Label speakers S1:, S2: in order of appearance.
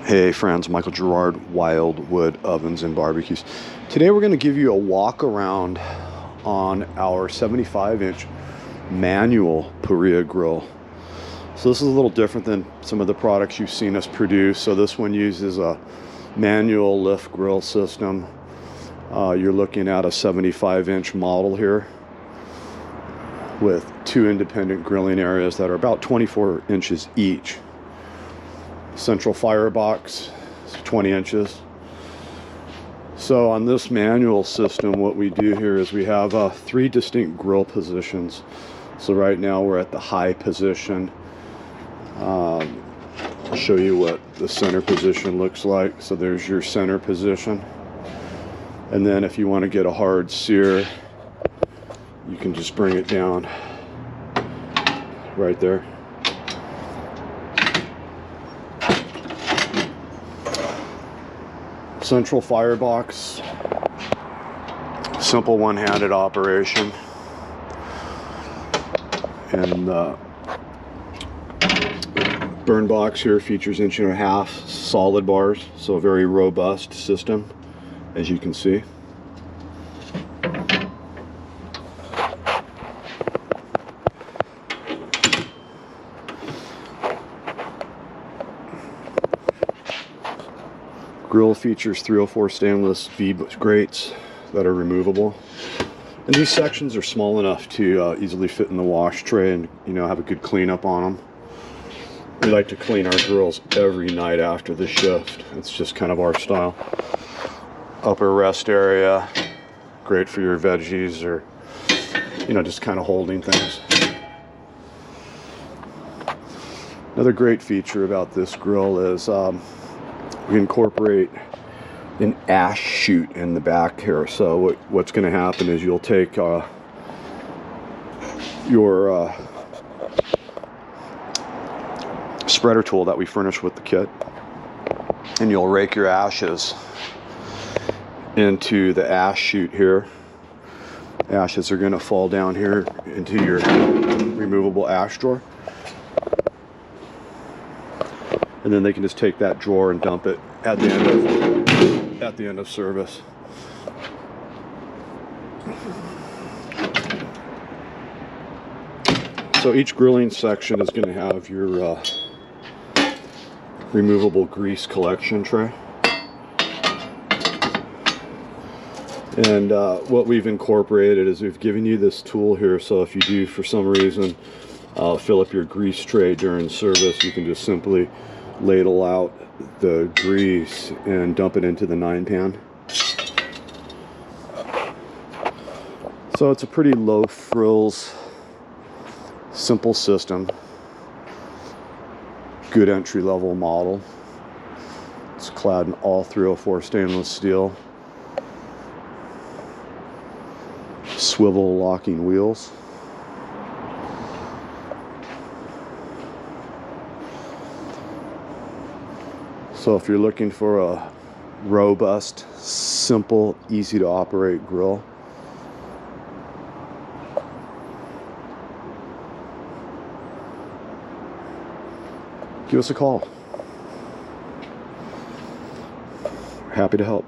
S1: Hey friends, Michael Gerard, Wildwood Ovens and Barbecues. Today we're going to give you a walk around on our 75-inch manual Parrilla grill. So this is a little different than some of the products you've seen us produce. So this one uses a manual lift grill system. You're looking at a 75-inch model here with two independent grilling areas that are about 24 inches each. Central firebox, 20 inches. So on this manual system, what we do here is we have three distinct grill positions. So right now we're at the high position. I'll show you what the center position looks like. So there's your center position. And then if you want to get a hard sear, you can just bring it down right there. Central firebox, simple one-handed operation, and burn box here features 1.5 inch solid bars, so a very robust system, as you can see. Grill features 304 stainless V grates that are removable, and these sections are small enough to easily fit in the wash tray and have a good cleanup on them. We like to clean our grills every night after the shift. It's just kind of our style. Upper rest area, great for your veggies or just kind of holding things. Another great feature about this grill is we incorporate an ash chute in the back here. So what's going to happen is you'll take your spreader tool that we furnish with the kit, and you'll rake your ashes into the ash chute here. Ashes are going to fall down here into your removable ash drawer. And then they can just take that drawer and dump it at the end of service. So each grilling section is going to have your removable grease collection tray. And what we've incorporated is we've given you this tool here, so if you do for some reason fill up your grease tray during service, you can just simply ladle out the grease and dump it into the 9-pan. So it's a pretty low frills, simple system. Good entry-level model. It's clad in all 304 stainless steel. Swivel locking wheels. So if you're looking for a robust, simple, easy to operate grill, give us a call. Happy to help.